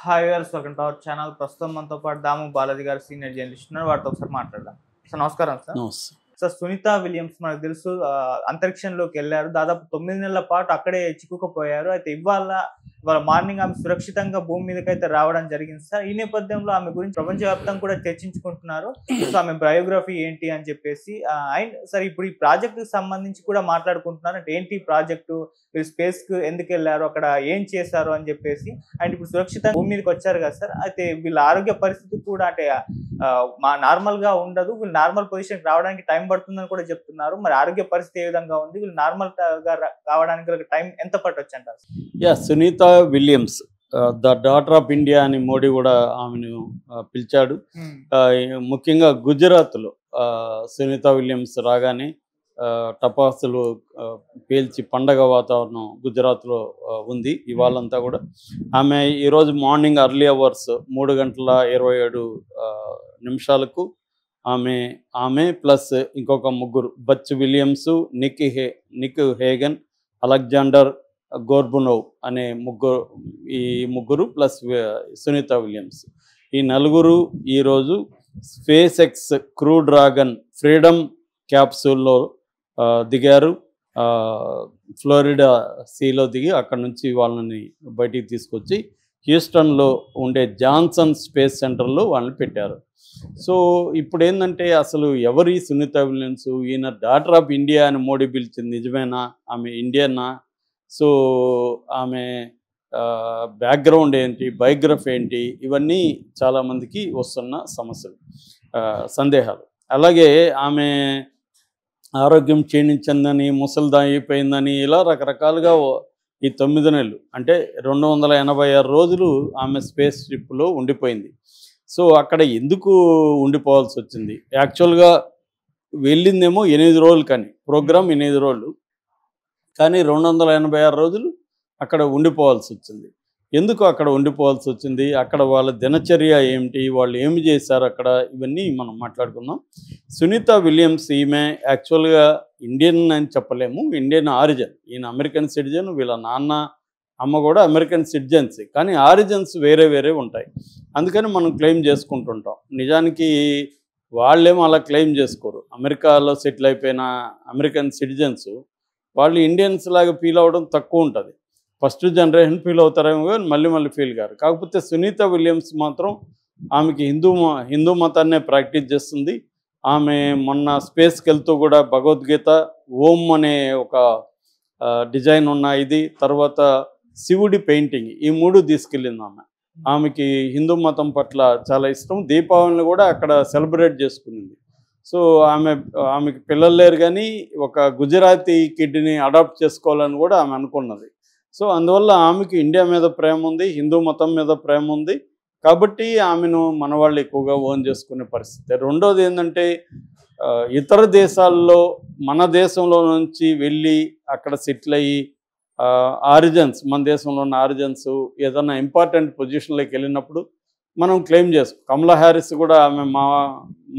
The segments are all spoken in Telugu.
Hi viewers, welcome to our channel. ప్రస్తుతం మనతో పాటు దాము బాలాజీ గారు సీనియర్ జర్నలిస్ట్ ఉన్నారు. వారితో ఒకసారి మాట్లాడదాం. సార్ నమస్కారం. సార్ సునీత విలియమ్స్ మనకు తెలుసు, అంతరిక్షంలోకి వెళ్ళారు. దాదాపు 9 నెలల పాటు అక్కడే చిక్కుకుపోయారు. అయితే ఇవాళ మార్నింగ్ ఆమె సురక్షితంగా భూమి మీదకి అయితే రావడం జరిగింది సార్. ఈ నేపథ్యంలో ఆమె గురించి ప్రపంచవ్యాప్తంగా కూడా చర్చించుకుంటున్నారు. సో ఆమె బయోగ్రఫీ ఏంటి అని చెప్పేసి అండ్ సార్ ఇప్పుడు ఈ ప్రాజెక్ట్ కి సంబంధించి కూడా మాట్లాడుకుంటున్నారు. అంటే ఏంటి ప్రాజెక్టు, వీళ్ళు స్పేస్ కు ఎందుకు వెళ్ళారు, అక్కడ ఏం చేశారు అని చెప్పేసి. అండ్ ఇప్పుడు సురక్షితంగా భూమి మీదకి వచ్చారు కదా సార్. అయితే వీళ్ళ ఆరోగ్య పరిస్థితి కూడా అంటే నార్మల్ గా ఉండదు. వీళ్ళు నార్మల్ పొజిషన్ రావడానికి టైం పడుతుందని కూడా చెప్తున్నారు. మరి ఆరోగ్య పరిస్థితి ఏ విధంగా ఉంది, వీళ్ళు నార్మల్ గా రావడానికి టైం ఎంత పట్టొచ్చు అంటారు? Sunita Williams the daughter of India అని మోడీ కూడా ఆమెను పిలిచాడు. ముఖ్యంగా గుజరాత్లో సునీత విలియమ్స్ రాగానే టపాసులు పేల్చి పండగ వాతావరణం గుజరాత్లో ఉంది ఇవాళంతా కూడా. ఆమె ఈరోజు మార్నింగ్ ఎర్లీ అవర్స్ 3:27 ఆమె ప్లస్ ఇంకొక ముగ్గురు, Butch Williams, Nick Hague, Alexander Gorbunov అనే ఈ ముగ్గురు ప్లస్ సునీత విలియమ్స్, ఈ నలుగురు ఈరోజు SpaceX crew Dragon Freedom క్యాప్సూల్లో దిగారు. ఫ్లోరిడా సీలో దిగి అక్కడ నుంచి వాళ్ళని బయటికి తీసుకొచ్చి హ్యూస్టన్లో ఉండే జాన్సన్ స్పేస్ సెంటర్లో వాళ్ళని పెట్టారు. సో ఇప్పుడు ఏంటంటే అసలు ఎవరి సునీత విలియమ్స్, ఈయన డాటర్ ఆఫ్ ఇండియా అని మోడీ పిలిచింది నిజమేనా, ఆమె ఇండియనా, సో ఆమె బ్యాక్గ్రౌండ్ ఏంటి, బయోగ్రఫీ ఏంటి, ఇవన్నీ చాలామందికి వస్తున్న సమస్యలు, సందేహాలు. అలాగే ఆమె ఆరోగ్యం క్షీణించిందని, ముసలిదా అయిపోయిందని, ఇలా రకరకాలుగా ఈ 9 నెలలు అంటే 286 రోజులు ఆమె స్పేస్ ట్రిప్లో ఉండిపోయింది. సో అక్కడ ఎందుకు ఉండిపోవాల్సి వచ్చింది? యాక్చువల్గా వెళ్ళిందేమో 8 రోజులు, కానీ ప్రోగ్రామ్ 8 రోజులు, కానీ 286 రోజులు అక్కడ ఉండిపోవాల్సి వచ్చింది. ఎందుకు అక్కడ ఉండిపోవాల్సి వచ్చింది, అక్కడ వాళ్ళ దినచర్య ఏమిటి, వాళ్ళు ఏమి చేశారు అక్కడ, ఇవన్నీ మనం మాట్లాడుకుందాం. సునీత విలియమ్స్ ఈమె యాక్చువల్గా ఇండియన్ అని చెప్పలేము, ఇండియన్ ఆరిజిన్. ఈయన అమెరికన్ సిటిజన్, వీళ్ళ నాన్న అమ్మ కూడా అమెరికన్ సిటిజన్స్, కానీ ఆరిజిన్స్ వేరే వేరే ఉంటాయి. అందుకని మనం క్లెయిమ్ చేసుకుంటుంటాం. నిజానికి వాళ్ళేమో అలా క్లెయిమ్ చేసుకోరు. అమెరికాలో సెటిల్ అయిపోయిన అమెరికన్ సిటిజన్స్ వాళ్ళు ఇండియన్స్ లాగా ఫీల్ అవ్వడం తక్కువ ఉంటుంది. ఫస్ట్ జనరేషన్ ఫీల్ అవుతారేమో కానీ మళ్ళీ ఫీల్ కారు. కాకపోతే సునీత విలియమ్స్ మాత్రం ఆమెకి హిందూ మతాన్నే ప్రాక్టీస్ చేస్తుంది. ఆమె మొన్న స్పేస్కి వెళ్తూ కూడా భగవద్గీత, ఓం అనే ఒక డిజైన్ ఉన్న ఇది, తర్వాత శివుడి పెయింటింగ్, ఈ 3 తీసుకెళ్ళింది ఆమెకి హిందూ మతం పట్ల చాలా ఇష్టం. దీపావళిని కూడా అక్కడ సెలబ్రేట్ చేసుకునింది. సో ఆమెకి పిల్లలు లేరు, కానీ ఒక గుజరాతీ కిడ్ని అడాప్ట్ చేసుకోవాలని కూడా ఆమె అనుకున్నది. సో అందువల్ల ఆమెకి ఇండియా మీద ప్రేమ ఉంది, హిందూ మతం మీద ప్రేమ ఉంది. కాబట్టి ఆమెను మన వాళ్ళు ఎక్కువగా ఓన్ చేసుకునే పరిస్థితి. రెండోది ఏంటంటే ఇతర దేశాల్లో మన దేశంలో నుంచి వెళ్ళి అక్కడ సెటిల్ అయ్యి ఆరిజిన్స్, మన దేశంలో ఉన్న ఆరిజిన్స్ ఏదైనా ఇంపార్టెంట్ పొజిషన్లోకి వెళ్ళినప్పుడు మనం క్లెయిమ్ చేసుకో. కమలా హ్యారిస్ కూడా ఆమె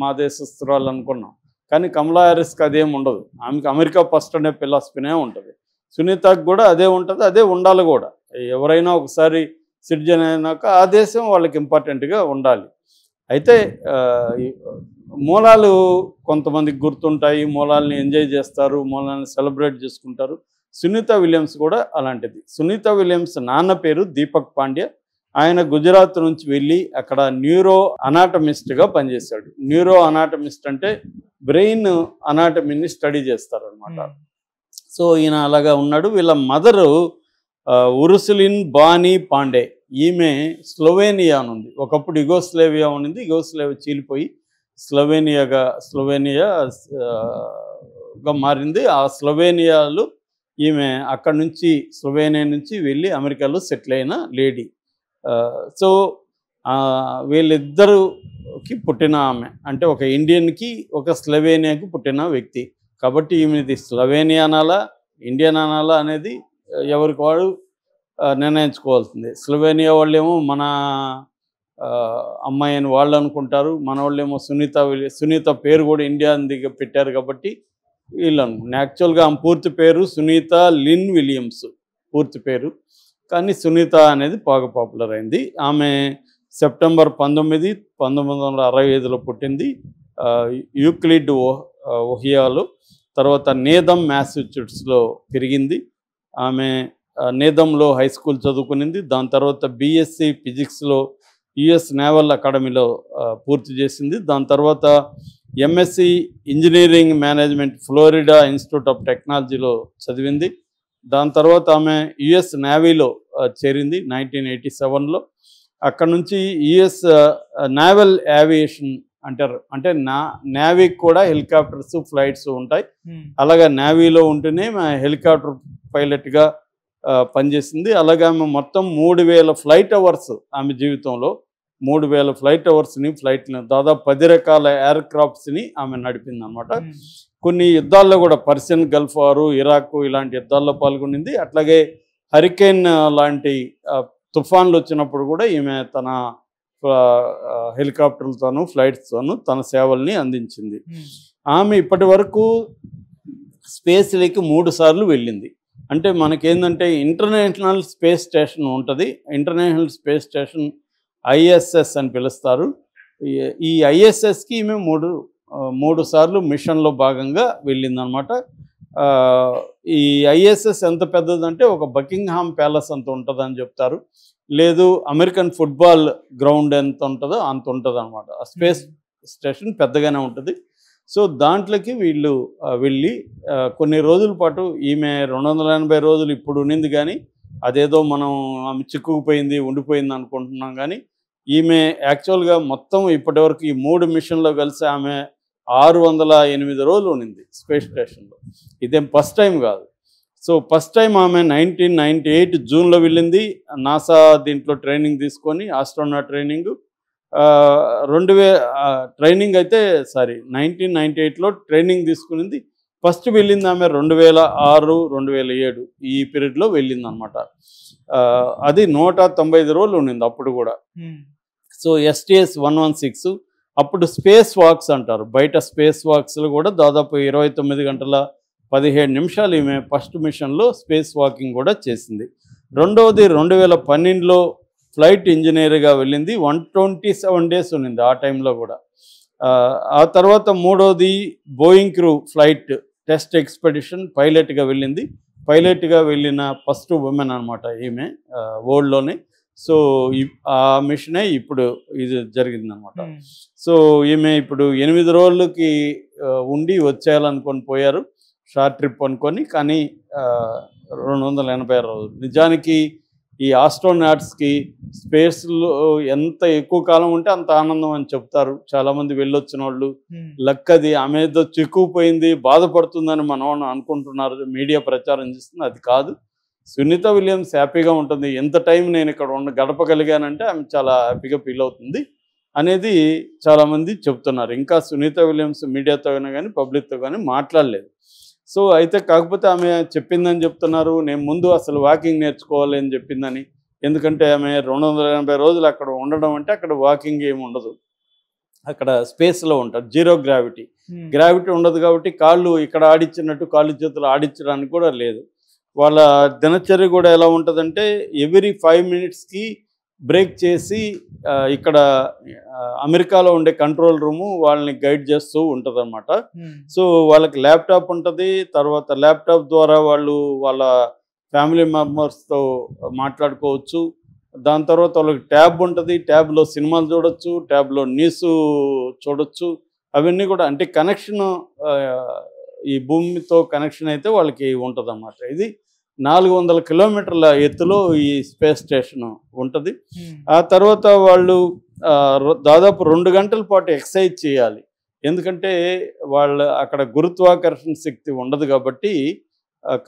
మా దేశస్తురాలు అనుకున్నాం, కానీ కమలా హ్యారిస్కి అదేం ఉండదు. ఆమెకి అమెరికా ఫస్ట్ అనే ఫిలాసఫీనే ఉంటుంది. సునీతకు కూడా అదే ఉంటుంది, అదే ఉండాలి కూడా. ఎవరైనా ఒకసారి సిటిజన్ అయినాక ఆ దేశం వాళ్ళకి ఇంపార్టెంట్గా ఉండాలి. అయితే మూలాలు కొంతమందికి గుర్తుంటాయి, మూలాలని ఎంజాయ్ చేస్తారు, మూలాలను సెలబ్రేట్ చేసుకుంటారు. సునీత విలియమ్స్ కూడా అలాంటిది. సునీత విలియమ్స్ నాన్న పేరు దీపక్ పాండ్య. ఆయన గుజరాత్ నుంచి వెళ్ళి అక్కడ న్యూరో అనాటమిస్ట్గా పనిచేశాడు. న్యూరో అనాటమిస్ట్ అంటే బ్రెయిన్ అనాటమీని స్టడీ చేస్తారు అనమాట. సో ఈయన అలాగా ఉన్నాడు. వీళ్ళ మదరు ఉర్సులిన్ బానీ పాండే, ఈమె స్లోవేనియా ఉంది. ఒకప్పుడు యుగోస్లేవియా ఉన్నింది, యుగోస్లేవియా చీలిపోయి స్లోవేనియాగా మారింది. ఆ స్లోవేనియాలో ఈమె అక్కడ నుంచి స్లోవేనియా నుంచి వెళ్ళి అమెరికాలో సెటిల్ అయిన లేడీ. సో వీళ్ళిద్దరికి పుట్టిన ఆమె, అంటే ఒక ఇండియన్కి ఒక స్లోవేనియాకి పుట్టిన వ్యక్తి. కాబట్టి ఈమెది స్లోవేనియా అనాలా, ఇండియన్ అనాలా అనేది ఎవరికి వాడు నిర్ణయించుకోవాల్సిందే. స్లోవేనియా వాళ్ళేమో మన అమ్మాయి అని వాళ్ళు అనుకుంటారు, మన వాళ్ళేమో సునీత పేరు కూడా ఇండియా దిగ పెట్టారు కాబట్టి వీళ్ళు అనుకుంటున్నారు. యాక్చువల్గా ఆమె పూర్తి పేరు సునీత లిన్ విలియమ్స్ పూర్తి పేరు. కానీ సునీత అనేది బాగా పాపులర్ అయింది. ఆమె సెప్టెంబర్ 19, 1965లో పుట్టింది. యూక్లిడ్ ఒహియాలో, తర్వాత నేదం మ్యాసచ్యూసెట్స్లో పెరిగింది. ఆమె నేదంలో హై స్కూల్ చదువుకునింది. దాని తర్వాత బీఎస్సీ ఫిజిక్స్లో యుఎస్ నేవల్ అకాడమీలో పూర్తి చేసింది. దాని తర్వాత MSc engineering management Florida institute of టెక్నాలజీలో చదివింది. దాని తర్వాత ఆమె యుఎస్ నేవీలో చేరింది 1987లో. అక్కడ నుంచి యుఎస్ నేవల్ ఏవియేషన్ అంటారు, అంటే నేవీకి కూడా హెలికాప్టర్స్ ఫ్లైట్స్ ఉంటాయి. అలాగే నేవీలో ఉంటేనే హెలికాప్టర్ పైలట్గా పనిచేసింది. అలాగే ఆమె మొత్తం 3000 ఫ్లైట్ అవర్స్ ఆమె జీవితంలో 3000 ఫ్లైట్ అవర్స్ని దాదాపు 10 రకాల ఎయిర్ క్రాఫ్ట్స్ని ఆమె నడిపింది అనమాట. కొన్ని యుద్ధాల్లో కూడా పర్షియన్ గల్ఫ్ వారు, ఇరాక్ ఇలాంటి యుద్ధాల్లో పాల్గొనింది. అట్లాగే హరికేన్ లాంటి తుఫాన్లు వచ్చినప్పుడు కూడా ఈమె తన హెలికాప్టర్లతోనూ ఫ్లైట్స్తోనూ తన సేవల్ని అందించింది. ఆమె ఇప్పటి వరకు స్పేస్లోకి 3 సార్లు వెళ్ళింది. అంటే మనకేంటంటే ఇంటర్నేషనల్ స్పేస్ స్టేషన్ ఉంటుంది. ఇంటర్నేషనల్ స్పేస్ స్టేషన్ ఐఎస్ఎస్ అని పిలుస్తారు. ఈ ఐఎస్ఎస్కి ఈమె మూడు సార్లు మిషన్లో భాగంగా వెళ్ళిందనమాట. ఈ ఐఎస్ఎస్ ఎంత పెద్దదంటే ఒక బకింగ్హామ్ ప్యాలెస్ అంత ఉంటుందని చెప్తారు. లేదు అమెరికన్ ఫుట్బాల్ గ్రౌండ్ ఎంత ఉంటుందో అంత ఉంటుంది అనమాట. ఆ స్పేస్ స్టేషన్ పెద్దగానే ఉంటుంది. సో దాంట్లోకి వీళ్ళు వెళ్ళి కొన్ని రోజుల పాటు ఈమె 280 రోజులు ఇప్పుడు ఉన్నింది. కానీ అదేదో మనం ఆమె చిక్కుకుపోయింది ఉండిపోయింది అనుకుంటున్నాం. కానీ ఈమె యాక్చువల్గా మొత్తం ఇప్పటివరకు ఈ 3 మిషన్లో కలిసి ఆమె 608 రోజులు ఉన్నింది స్పేస్ స్టేషన్లో. ఇదేం ఫస్ట్ టైం కాదు. సో ఫస్ట్ టైం ఆమె 1998 జూన్లో వెళ్ళింది. నాసా దీంట్లో ట్రైనింగ్ తీసుకొని ఆస్ట్రోనాట్ ట్రైనింగ్ 1998లో ట్రైనింగ్ తీసుకునింది. ఫస్ట్ వెళ్ళింది ఆమె 2006, 2007 ఈ పీరియడ్లో వెళ్ళింది అనమాట. అది 195 రోజులు ఉండింది అప్పుడు కూడా. సో STS-116 అప్పుడు స్పేస్ వాక్స్ అంటారు. బయట స్పేస్ వాక్స్లో కూడా దాదాపు 29 గంటల 17 నిమిషాలు ఈమె ఫస్ట్ మిషన్లో స్పేస్ వాకింగ్ కూడా చేసింది. రెండవది 2012లో ఫ్లైట్ ఇంజనీర్గా వెళ్ళింది. 127 డేస్ ఉన్నింది ఆ టైంలో కూడా. ఆ తర్వాత మూడవది Boeing crew flight test expedition పైలట్గా వెళ్ళింది. పైలట్గా వెళ్ళిన ఫస్ట్ ఉమెన్ అనమాట ఈమె వరల్డ్లోనే. సో ఆ మిషనే ఇప్పుడు ఇది జరిగిందనమాట. సో ఈమె ఇప్పుడు 8 రోజులకి ఉండి వచ్చేయాలనుకొని పోయారు, షార్ట్ ట్రిప్ అనుకొని. కానీ 280 రోజులు. నిజానికి ఈ ఆస్ట్రోనాట్స్కి స్పేస్లో ఎంత ఎక్కువ కాలం ఉంటే అంత ఆనందం అని చెప్తారు చాలామంది వెళ్ళొచ్చిన వాళ్ళు. లక్ అది. ఆమె ఏదో చిక్కుపోయింది బాధపడుతుందని మనం అనుకుంటున్నారు, మీడియా ప్రచారం చేస్తుంది. అది కాదు. సునీత విలియమ్స్ హ్యాపీగా ఉంటుంది. ఎంత టైం నేను ఇక్కడ గడపగలిగానంటే ఆమె చాలా హ్యాపీగా ఫీల్ అవుతుంది అనేది చాలామంది చెప్తున్నారు. ఇంకా సునీత విలియమ్స్ మీడియాతో కానీ పబ్లిక్తో కానీ మాట్లాడలేదు. సో అయితే కాకపోతే ఆమె చెప్పిందని చెప్తున్నారు, నేను ముందు అసలు వాకింగ్ నేర్చుకోవాలి అని చెప్పిందని. ఎందుకంటే ఆమె 280 రోజులు అక్కడ ఉండడం అంటే అక్కడ వాకింగ్ ఏమి ఉండదు, అక్కడ స్పేస్లో ఉంటారు. జీరో గ్రావిటీ ఉండదు కాబట్టి కాళ్ళు ఇక్కడ ఆడించినట్టు కాళ్ళు చేతులు ఆడించడానికి కూడా లేదు. వాళ్ళ దినచర్య కూడా ఎలా ఉంటుందంటే ఎవ్రీ 5 మినిట్స్కి బ్రేక్ చేసి ఇక్కడ అమెరికాలో ఉండే కంట్రోల్ రూము వాళ్ళని గైడ్ చేస్తూ ఉంటుంది అనమాట. సో వాళ్ళకి ల్యాప్టాప్ ఉంటుంది. తర్వాత ల్యాప్టాప్ ద్వారా వాళ్ళు వాళ్ళ ఫ్యామిలీ మెంబర్స్తో మాట్లాడుకోవచ్చు. దాని తర్వాత వాళ్ళకి ట్యాబ్ ఉంటుంది. ట్యాబ్లో సినిమాలు చూడొచ్చు, ట్యాబ్లో న్యూస్ చూడొచ్చు. అవన్నీ కూడా అంటే కనెక్షన్ ఈ భూమితో కనెక్షన్ అయితే వాళ్ళకి ఉంటుంది అన్నమాట. ఇది 400 కిలోమీటర్ల ఎత్తులో ఈ స్పేస్ స్టేషన్ ఉంటుంది. ఆ తర్వాత వాళ్ళు దాదాపు 2 గంటల పాటు ఎక్సర్సైజ్ చేయాలి. ఎందుకంటే వాళ్ళు అక్కడ గురుత్వాకర్షణ శక్తి ఉండదు కాబట్టి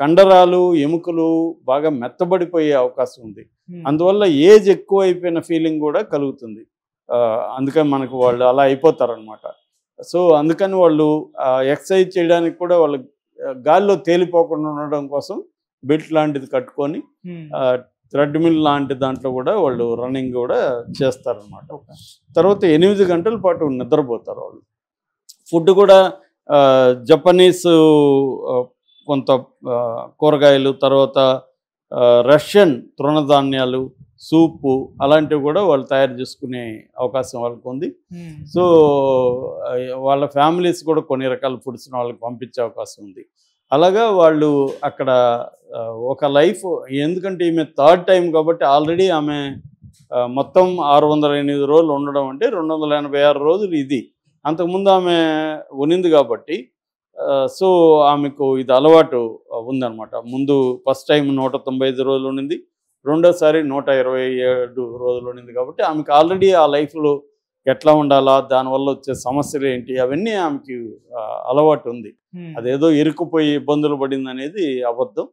కండరాలు ఎముకలు బాగా మెత్తబడిపోయే అవకాశం ఉంది. అందువల్ల ఏజ్ ఎక్కువ అయిపోయిన ఫీలింగ్ కూడా కలుగుతుంది. అందుకని మనకు వాళ్ళు అలా అయిపోతారనమాట. సో అందుకని వాళ్ళు ఎక్సర్సైజ్ చేయడానికి కూడా వాళ్ళు గాల్లో తేలిపోకుండా ఉండడం కోసం బెల్ట్ లాంటిది కట్టుకొని థ్రెడ్మిల్ లాంటి దాంట్లో కూడా వాళ్ళు రన్నింగ్ కూడా చేస్తారనమాట. తర్వాత 8 గంటల పాటు నిద్రపోతారు వాళ్ళు. ఫుడ్ కూడా జపనీస్ కొంత కూరగాయలు, తర్వాత రష్యన్ తృణధాన్యాలు, సూపు అలాంటివి కూడా వాళ్ళు తయారు చేసుకునే అవకాశం వాళ్ళకు ఉంది. సో వాళ్ళ ఫ్యామిలీస్ కూడా కొన్ని రకాల ఫుడ్స్ని వాళ్ళకి పంపించే అవకాశం ఉంది. అలాగా వాళ్ళు అక్కడ ఒక లైఫ్, ఎందుకంటే ఈమె థర్డ్ టైం కాబట్టి ఆల్రెడీ ఆమె మొత్తం 608 రోజులు ఉండడం అంటే 286 రోజులు ఇది. అంతకుముందు ఆమె ఉనింది కాబట్టి సో ఆమెకు ఇది అలవాటు ఉందన్నమాట. ముందు ఫస్ట్ టైం 195 రోజులు ఉండింది, రెండోసారి 127 రోజులు ఉండింది కాబట్టి ఆమెకు ఆల్రెడీ ఆ లైఫ్లో ఎట్లా ఉండాలా, దానివల్ల వచ్చే సమస్యలు ఏంటి అవన్నీ ఆమెకి అలవాటు ఉంది. అదేదో ఇరుక్కుపోయి ఇబ్బందులు పడింది అనేది అబద్ధం.